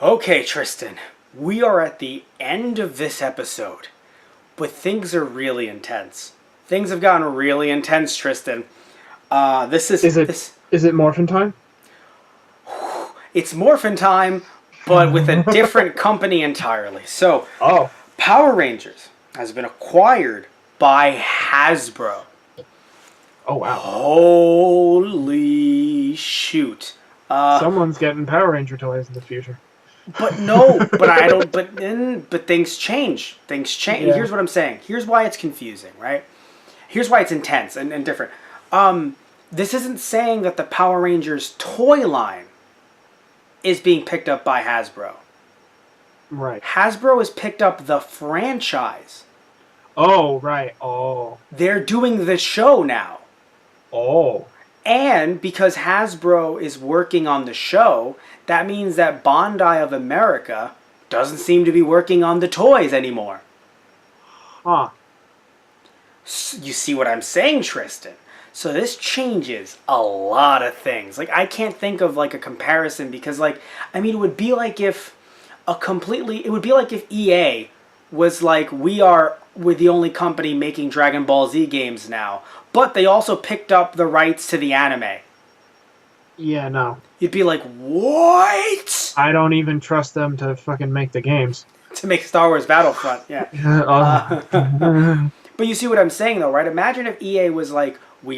Okay, Tristan, we are at the end of this episode, but things are really intense. Things have gotten really intense, Tristan. This is Is it this. is it morphin time? It's Morphin time, but with a different company entirely. So, Oh, Power Rangers has been acquired by Hasbro. oh wow. Holy shoot! Someone's getting Power Ranger toys in the future. But no, but I don't. But things change. Things change. Yeah. Here's what I'm saying. Here's why it's confusing, right? Here's why it's intense and different. This isn't saying that the Power Rangers toy line is being picked up by Hasbro. Right. Hasbro has picked up the franchise. Oh, right. Oh. They're doing the show now. Oh. And because Hasbro is working on the show, that means that Bondi of America doesn't seem to be working on the toys anymore. Huh. You see what I'm saying, Tristan? So this changes a lot of things. Like, I can't think of like a comparison because, like, I mean, it would be like if it would be like if EA was like, we're the only company making Dragon Ball Z games now, but they also picked up the rights to the anime. Yeah, no. You'd be like, what? I don't even trust them to fucking make the games. To make Star Wars Battlefront, yeah. Oh. But you see what I'm saying, though, right? Imagine if EA was like, Right.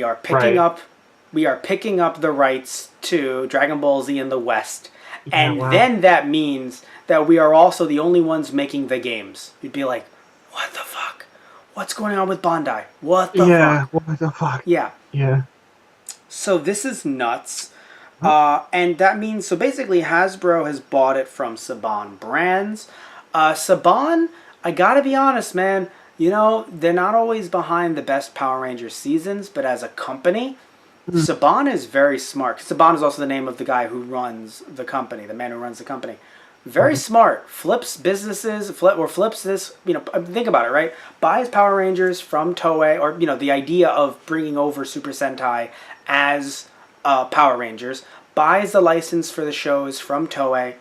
we are picking up the rights to Dragon Ball Z in the West, Yeah, and wow. then that means that we are also the only ones making the games. You'd be like, what the fuck? What's going on with Bondi? What the Yeah, fuck? what the fuck? Yeah. Yeah. So this is nuts. And that means, so basically Hasbro has bought it from Saban Brands. Saban, I gotta be honest, man, you know, they're not always behind the best Power Rangers seasons, but as a company, Saban is very smart. Saban is also the name of the guy who runs the company, the man who runs the company. Very Mhm. smart. Flips businesses, flips this, you know, think about it, right? Buys Power Rangers from Toei, or, you know, the idea of bringing over Super Sentai as Power Rangers, buys the license for the shows from Toei,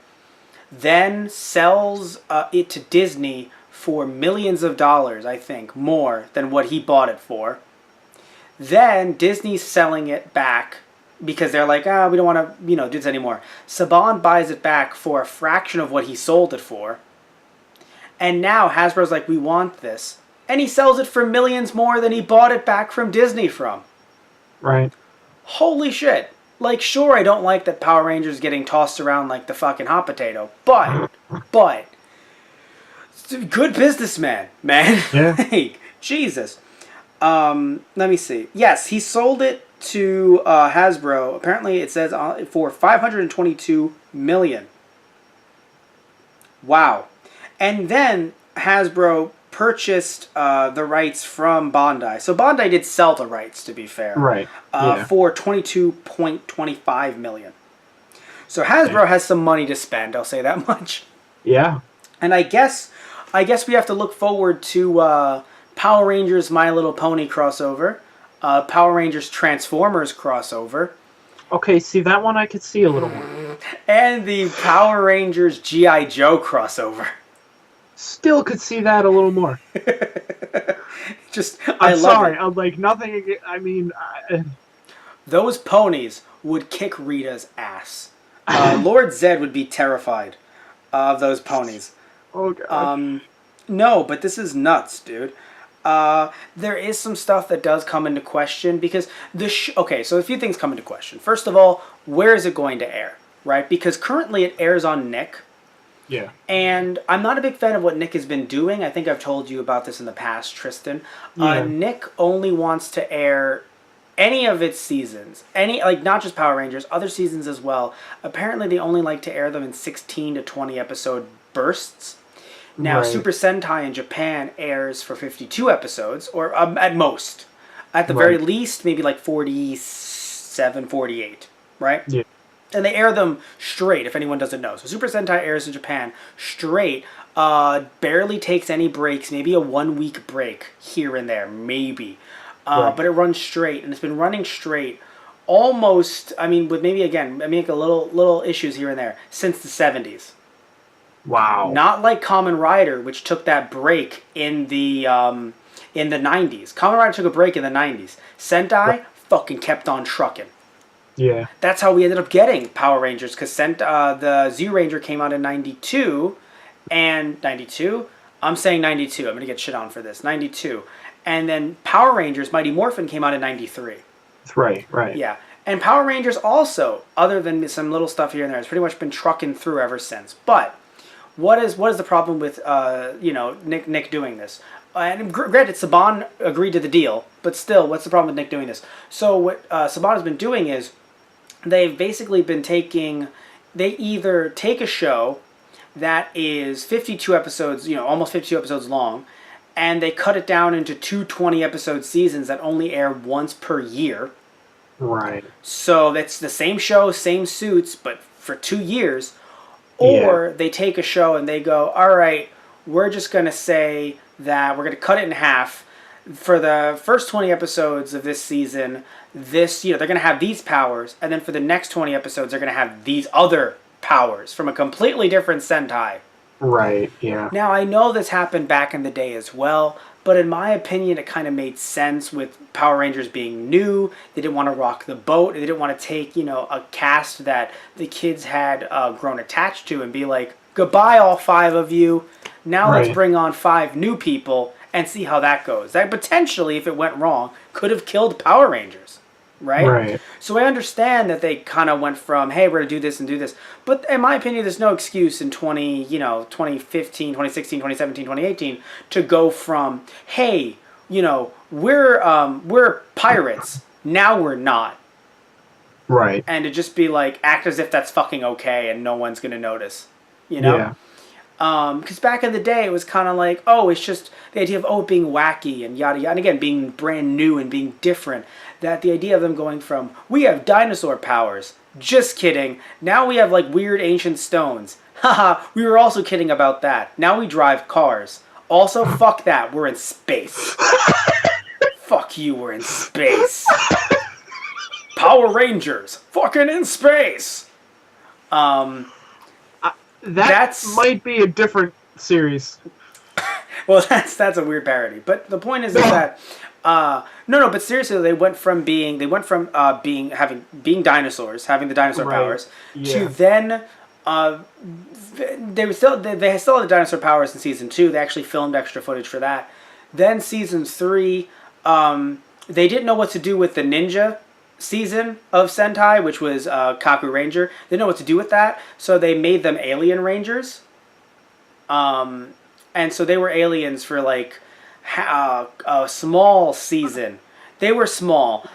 then sells it to Disney for millions of dollars, I think, more than what he bought it for. Then Disney's selling it back because they're like, we don't want to, you know, do this anymore. Saban buys it back for a fraction of what he sold it for. And now Hasbro's like, we want this. And he sells it for millions more than he bought it back from Disney from. Right. Holy shit. Like, sure, I don't like that Power Rangers getting tossed around like the fucking hot potato, but, good businessman, man. Yeah. Like, Jesus. Let me see. Yes, he sold it to Hasbro. Apparently, it says for 522 million. Wow. And then Hasbro purchased the rights from Bondi. So Bondi did sell the rights, to be fair, Right. Yeah. for 22.25 million. So Hasbro Okay. has some money to spend. I'll say that much. Yeah. And I guess we have to look forward to Power Rangers My Little Pony crossover, Power Rangers Transformers crossover, Okay, see that one I could see a little more. and the Power Rangers G.I. Joe crossover. Still could see that a little more. Just, I I'm love sorry. it. I'm like nothing. I mean, Those ponies would kick Rita's ass. Lord Zed would be terrified of those ponies. oh god. No, but this is nuts, dude. There is some stuff that does come into question because okay, so a few things come into question. First of all, where is it going to air, right? Because currently it airs on Nick, Yeah. and I'm not a big fan of what Nick has been doing. I think I've told you about this in the past, Tristan. Yeah. Nick only wants to air any of its seasons, any, like, not just Power Rangers, other seasons as well. Apparently, they only like to air them in 16 to 20 episode bursts. Now, Right. Super Sentai in Japan airs for 52 episodes, or at most. At the very Right. least, maybe like 47, 48, right? Yeah. And they air them straight, if anyone doesn't know. So Super Sentai airs in Japan straight, barely takes any breaks, maybe a 1 week break here and there, maybe. Right. But it runs straight, and it's been running straight almost, I mean, with maybe, again, I mean, like a little issues here and there, since the 70s. Wow. Not like Kamen Rider, which took that break in the 90s. Kamen Rider took a break in the 90s. Sentai fucking kept on trucking. Yeah. That's how we ended up getting Power Rangers, because the Z Ranger came out in 92, and 92? I'm saying 92. I'm going to get shit on for this. 92. And then Power Rangers Mighty Morphin came out in 93. Right, right. Yeah. And Power Rangers also, other than some little stuff here and there, has pretty much been trucking through ever since. But what is the problem with Nick doing this? And granted, Saban agreed to the deal, but still, what's the problem with Nick doing this? So what Saban has been doing is they've basically been they either take a show that is 52 episodes, almost 52 episodes long, and they cut it down into two 20-episode seasons that only air once per year. Right. So that's the same show, same suits, but for 2 years. Or they take a show and they go, all right, we're just going to say that we're going to cut it in half. For the first 20 episodes of this season, they're going to have these powers, and then for the next 20 episodes, they're going to have these other powers from a completely different Sentai. Right, yeah. Now, I know this happened back in the day as well, but in my opinion, it kind of made sense with Power Rangers being new. They didn't want to rock the boat. They didn't want to take, a cast that the kids had grown attached to and be like, goodbye, all 5 of you. Now let's bring on 5 new people and see how that goes. That potentially, if it went wrong, could have killed Power Rangers. Right? So I understand that they kind of went from, hey, we're going to do this and do this. But in my opinion, there's no excuse in 2015, 2016, 2017, 2018 to go from, hey, we're pirates. Now we're not. Right. And to just be like, act as if that's fucking okay and no one's going to notice. Yeah. Because back in the day, it was kind of like, it's just the idea of, being wacky and yada yada. And again, being brand new and being different. That the idea of them going from, we have dinosaur powers. Just kidding. Now we have like weird ancient stones. Haha, we were also kidding about that. Now we drive cars. Also, fuck that. We're in space. Fuck you, we're in space. Power Rangers. Fucking in space. That might be a different series. Well, that's a weird parody. But the point is that no, but seriously, they went from being dinosaurs, having the dinosaur powers, to then they still had the dinosaur powers in season 2. They actually filmed extra footage for that. Then season 3, they didn't know what to do with the ninja season of Sentai, which was Kaku Ranger. They didn't know what to do with that, so they made them alien rangers. And so they were aliens for like a small season. They were small.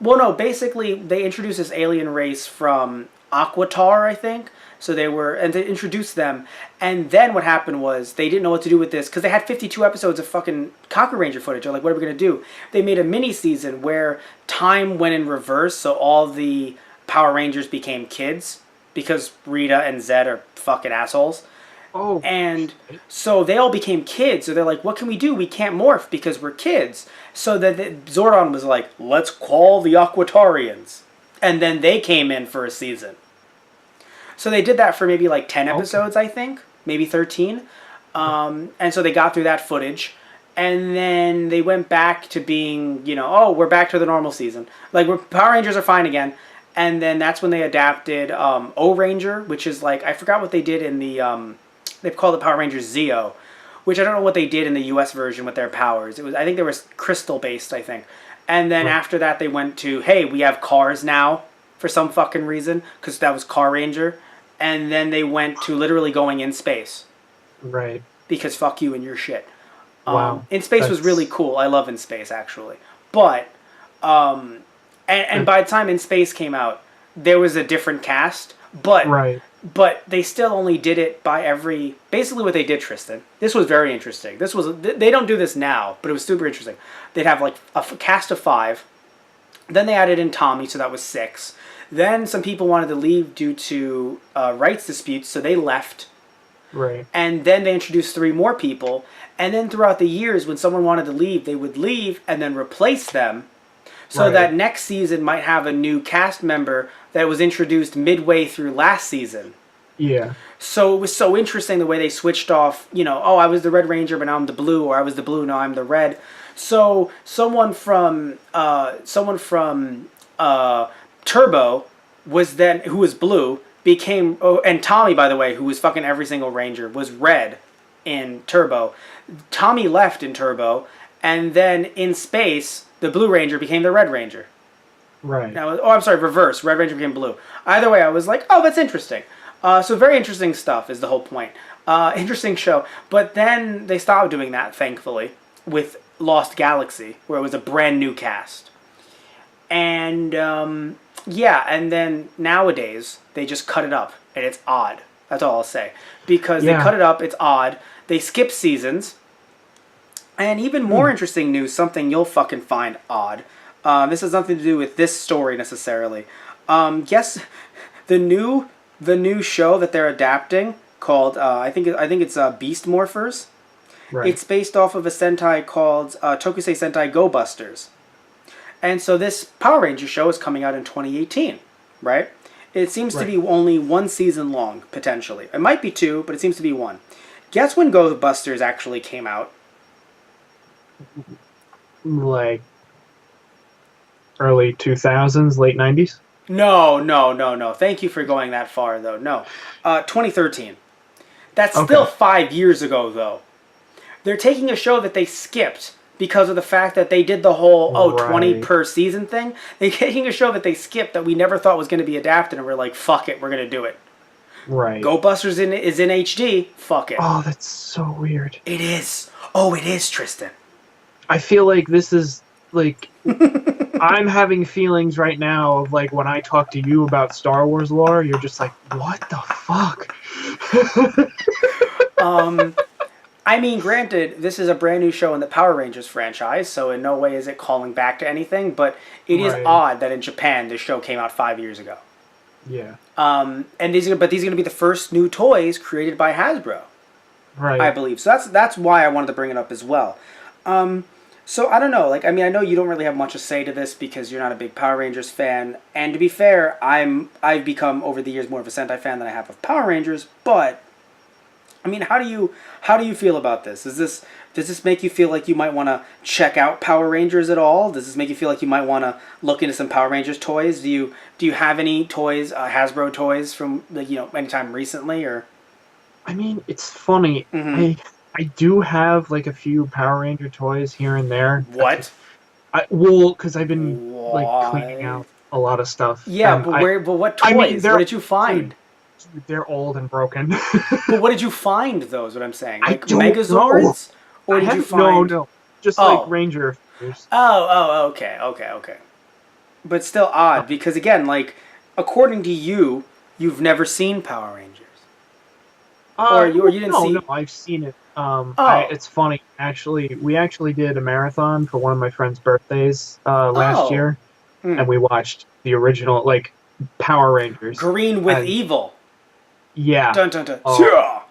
Well, no, basically they introduced this alien race from Aquatar, I think. So they introduced them, and then what happened was they didn't know what to do with this because they had 52 episodes of fucking Kaku Ranger footage. They're like, what are we gonna do? They made a mini season where time went in reverse, so all the Power Rangers became kids because Rita and Zed are fucking assholes. Oh. And so they all became kids. So they're like, what can we do? We can't morph because we're kids. So Zordon was like, let's call the Aquatarians, and then they came in for a season. So they did that for maybe like 10 episodes, I think. Maybe 13. And so they got through that footage. And then they went back to being, we're back to the normal season. Like, Power Rangers are fine again. And then that's when they adapted O-Ranger, which is like, I forgot what they did in the, they've called it Power Rangers Zeo, which I don't know what they did in the US version with their powers. I think they were crystal-based, I think. And then after that, they went to, hey, we have cars now for some fucking reason, because that was Car Ranger. And then they went to literally going in space. Right. Because fuck you and your shit. Wow. In Space was really cool. I love In Space, actually. But, and by the time In Space came out, there was a different cast. But they still only did it by basically what they did, Tristan. This was very interesting. They don't do this now, but it was super interesting. They'd have like a cast of 5. Then they added in Tommy, so that was 6. Then some people wanted to leave due to rights disputes, so they left. Right. And then they introduced 3 more people. And then throughout the years, when someone wanted to leave, they would leave and then replace them. So that next season might have a new cast member that was introduced midway through last season. Yeah. So it was so interesting the way they switched off, oh, I was the Red Ranger, but now I'm the blue, or I was the blue, now I'm the red. So Turbo was then, who was blue, became, oh, and Tommy, by the way, who was fucking every single Ranger, was red in Turbo. Tommy left in Turbo, and then in space, the Blue Ranger became the Red Ranger. Right. Now, I'm sorry, reverse. Red Ranger became blue. Either way, I was like, oh, that's interesting. So very interesting stuff is the whole point. Interesting show. But then they stopped doing that, thankfully, with Lost Galaxy, where it was a brand new cast. And, and then nowadays, they just cut it up, and it's odd. That's all I'll say. Because they cut it up, it's odd. They skip seasons. And even more interesting news, something you'll fucking find odd. This has nothing to do with this story necessarily. Guess the new show that they're adapting called I think it's Beast Morphers. Right. It's based off of a Sentai called Tokusei Sentai Go Busters. And so this Power Ranger show is coming out in 2018, right? It seems to be only one season long, potentially. It might be two, but it seems to be one. Guess when Go Busters actually came out? Like early 2000s, late 90s? No. Thank you for going that far, though. No. 2013. That's still 5 years ago, though. They're taking a show that they skipped because of the fact that they did the whole, 20 per season thing. They're taking a show that they skipped that we never thought was going to be adapted, and we're like, fuck it, we're going to do it. Right. Go Busters is in HD. Fuck it. Oh, that's so weird. It is. Oh, it is, Tristan. I feel like this is, like... I'm having feelings right now of, like, when I talk to you about Star Wars lore, you're just like, what the fuck? I mean, granted, this is a brand new show in the Power Rangers franchise, so in no way is it calling back to anything, but it is odd that in Japan this show came out 5 years ago. Yeah. And these are going to be the first new toys created by Hasbro. Right. I believe. So that's why I wanted to bring it up as well. So I don't know. Like, I mean, I know you don't really have much to say to this because you're not a big Power Rangers fan. And to be fair, I've become over the years more of a Sentai fan than I have of Power Rangers. But I mean, how do you feel about this? Does this make you feel like you might want to check out Power Rangers at all? Does this make you feel like you might want to look into some Power Rangers toys? Do you have any toys, Hasbro toys from anytime recently or? I mean, it's funny. Mm-hmm. I do have, like, a few Power Ranger toys here and there. What? Because I've been, like, cleaning out a lot of stuff. Yeah, but what toys? I mean, what did you find? They're old and broken. But what did you find, though, is what I'm saying? Like, I don't Megazords? Know. Or did you find... No. Just, like, Ranger figures. Okay. But still odd, because, again, like, according to you, you've never seen Power Rangers. Or you didn't see... No, I've seen it. It's funny, actually. We actually did a marathon for one of my friend's birthdays last year, and we watched the original, like, Power Rangers. Green with Evil. Yeah. Dun dun dun. Oh,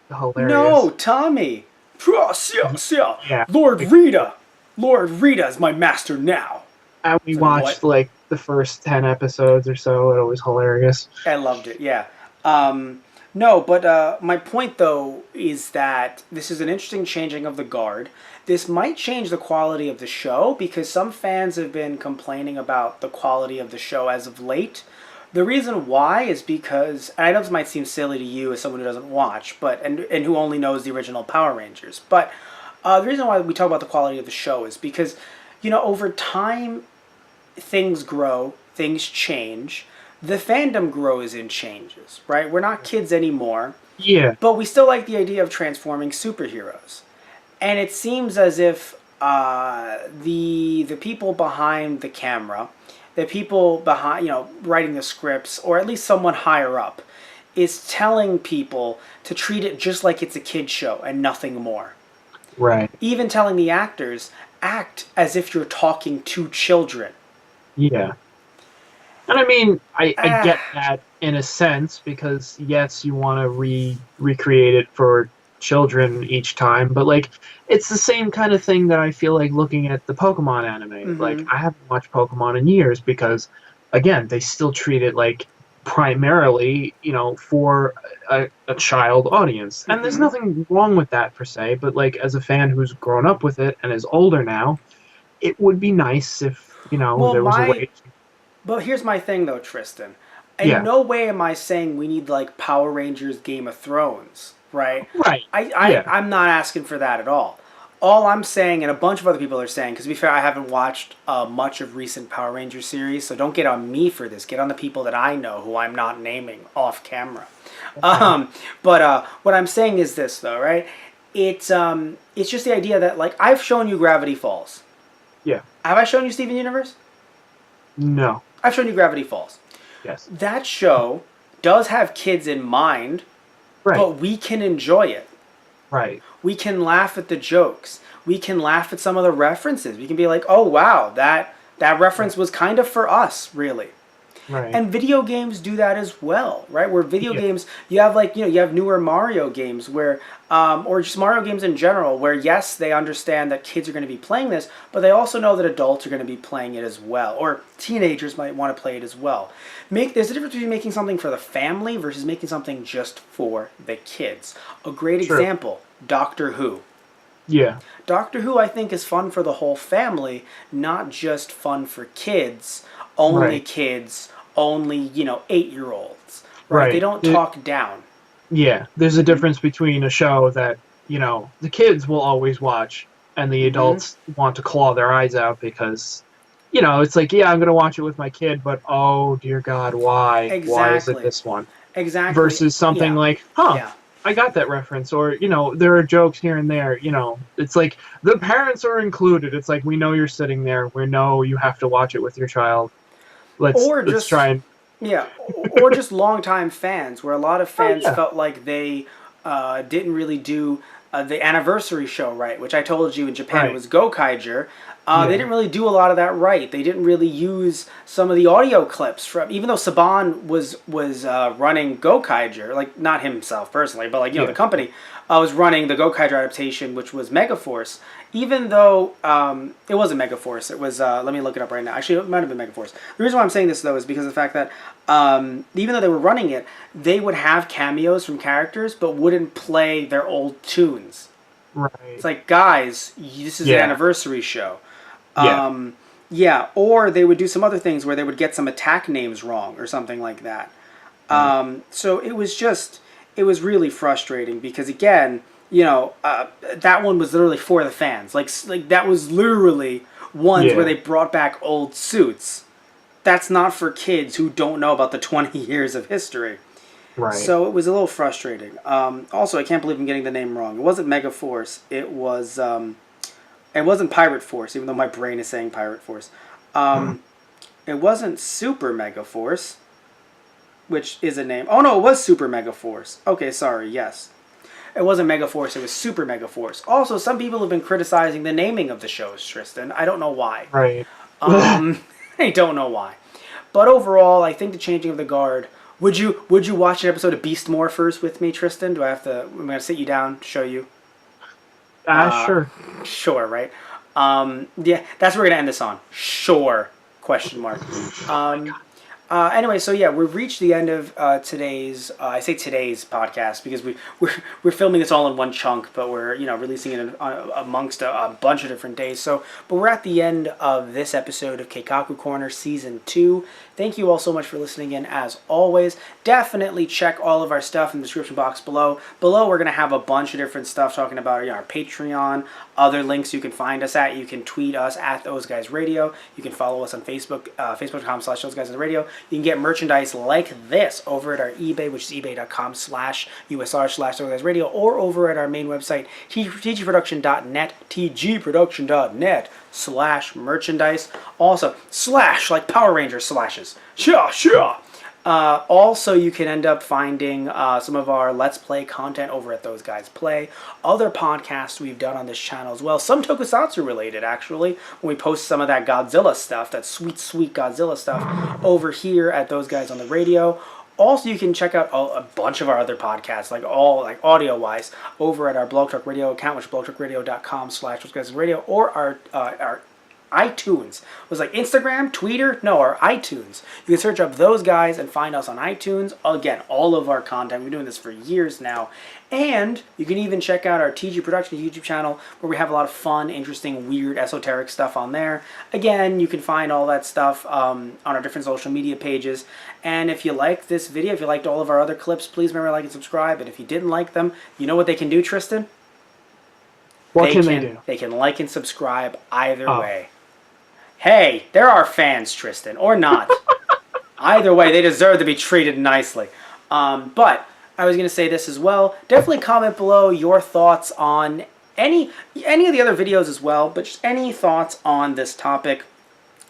hilarious. No, Tommy. Yeah. Lord Rita is my master now. And we watched, like, the first 10 episodes or so. It was hilarious. I loved it, yeah. No, but my point, though, is that this is an interesting changing of the guard. This might change the quality of the show, because some fans have been complaining about the quality of the show as of late. The reason why is because, and I know this might seem silly to you as someone who doesn't watch, and who only knows the original Power Rangers, but the reason why we talk about the quality of the show is because, over time, things grow, things change. The fandom grows and changes, right? We're not kids anymore. Yeah. But we still like the idea of transforming superheroes. And it seems as if the people behind the camera, the people behind, writing the scripts, or at least someone higher up, is telling people to treat it just like it's a kid's show and nothing more. Right. Even telling the actors, act as if you're talking to children. Yeah. And I mean, I get that in a sense, because yes, you want to recreate it for children each time, but, like, it's the same kind of thing that I feel like looking at the Pokemon anime. Mm-hmm. Like, I haven't watched Pokemon in years because, again, they still treat it like primarily, for a child audience. And there's Mm-hmm. nothing wrong with that per se, but like as a fan who's grown up with it and is older now, it would be nice if, Well, there was a my way to, but here's my thing though, Tristan. In yeah. no way am I saying we need like Power Rangers, Game of Thrones, right? Right. I Yeah. I'm not asking for that at all. All I'm saying, and a bunch of other people are saying, because to be fair, I haven't watched much of recent Power Rangers series, so don't get on me for this. Get on the people that I know who I'm not naming off camera. Okay. But what I'm saying is this, though, right? It's just the idea that like I've shown you Gravity Falls. Yeah. Have I shown you Steven Universe? No. I've shown you Gravity Falls. Yes. That show does have kids in mind, Right. but we can enjoy it. Right. We can laugh at the jokes. We can laugh at some of the references. We can be like, "Oh wow, that reference was kind of for us, really." Right. And video games do that as well, right? Where video Yeah. games, you have like you have newer Mario games where, or just Mario games in general, where yes, they understand that kids are going to be playing this, but they also know that adults are going to be playing it as well, or teenagers might want to play it as well. There's a difference between making something for the family versus making something just for the kids. A great True. example: Doctor Who. Yeah. Doctor Who, I think, is fun for the whole family, not just fun for kids. Only Right. kids, only 8-year-olds, right? They Right. don't talk down. Yeah. There's a difference between a show that, the kids will always watch and the Hmm. adults want to claw their eyes out because, it's like, yeah, I'm going to watch it with my kid, but oh, dear God, why? Why is it Exactly, this one? exactly. Versus something Yeah, like, yeah. I got that reference, or there are jokes here and there. It's like the parents are included. It's like we know you're sitting there. We know you have to watch it with your child. Or Let's try just and Yeah, or just longtime fans, where a lot of oh fans yeah, felt like they didn't really do the anniversary show right, which I told you in Japan it right, was Gokaiger. They yeah, didn't really do a lot of that right. They didn't really use some of the audio clips from, even though Saban was running Gokaiger, like not himself personally, but like the yeah, company was running the Gokaiger adaptation, which was Megaforce. Even though it wasn't Megaforce, it was let me look it up right now. Actually, it might have been Megaforce. The reason why I'm saying this though is because of the fact that even though they were running it, they would have cameos from characters, but wouldn't play their old tunes. It's right, like, guys, this is an yeah, anniversary show. yeah, Yeah, or they would do some other things where they would get some attack names wrong or something like that. right, So it was really frustrating because again, that one was literally for the fans. Like that was literally ones where yeah, they brought back old suits. That's not for kids who don't know about the 20 years of history. right, So it was a little frustrating. Also, I can't believe I'm getting the name wrong. It wasn't Mega Force. It was. It wasn't Pirate Force, even though my brain is saying Pirate Force. hmm, Um, it wasn't Super Mega Force, which is a name. Oh no, it was Super Mega Force. Okay, sorry. Yes, it wasn't Mega Force. It was Super Mega Force. Also, some people have been criticizing the naming of the shows, Tristan. I don't know why. right. Um, I don't know why. But overall, I think the changing of the guard. Would you watch an episode of Beast Morphers with me, Tristan? Do I have to? I'm gonna sit you down, show you. Uh, Sure. sure, right? Yeah, that's what we're gonna end this on. Sure? Question mark. Um, anyway, so yeah, we've reached the end of today's. I say today's podcast because we're filming this all in one chunk, but we're releasing it amongst a bunch of different days. So, but we're at the end of this episode of Keikaku Corner Season 2. Thank you all so much for listening in. As always, definitely check all of our stuff in the description box below. Below, we're gonna have a bunch of different stuff talking about our Patreon, other links you can find us at. You can tweet us at Those Guys Radio. You can follow us on Facebook, Facebook.com/Those Guys on the Radio. You can get merchandise like this over at our eBay, which is ebay.com/USR/Those Guys Radio, or over at our main website, tgproduction.net, tgproduction.net/merchandise. Also, slash, like Power Rangers slashes. Sure, sure. Also, you can end up finding some of our Let's Play content over at Those Guys Play. Other podcasts we've done on this channel as well. Some tokusatsu related, actually. When we post some of that Godzilla stuff, that sweet, sweet Godzilla stuff, over here at Those Guys on the Radio. Also, you can check out a bunch of our other podcasts, like audio-wise, over at our Blog Talk Radio account, which is blogtalkradio.com/Those Guys Radio, or our iTunes. It was like Instagram, Twitter, no, or iTunes. You can search up those guys and find us on iTunes. Again, all of our content. We've been doing this for years now. And you can even check out our TG Productions YouTube channel where we have a lot of fun, interesting, weird, esoteric stuff on there. Again, you can find all that stuff on our different social media pages. And if you liked this video, if you liked all of our other clips, please remember to like and subscribe. And if you didn't like them, you know what they can do, Tristan? What can they do? They can like and subscribe either way. Hey, they're our fans, Tristan, or not. Either way, they deserve to be treated nicely. But I was going to say this as well. Definitely comment below your thoughts on any of the other videos as well, but just any thoughts on this topic.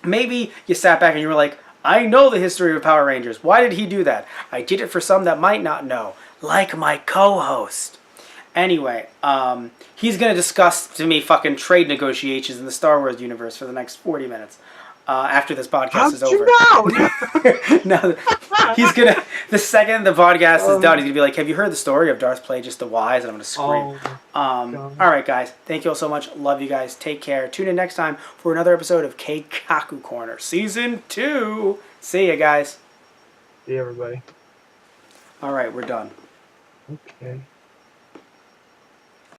Maybe you sat back and you were like, I know the history of Power Rangers. Why did he do that? I did it for some that might not know, like my co-host. Anyway, he's going to discuss to me fucking trade negotiations in the Star Wars universe for the next 40 minutes after this podcast is over. No, he's going to, the second the podcast is done, he's going to be like, have you heard the story of Darth Plagueis the Wise? And I'm going to scream. All right, guys. Thank you all so much. Love you guys. Take care. Tune in next time for another episode of Keikaku Korner Season 2. See ya, guys. See everybody. All right, we're done. Okay.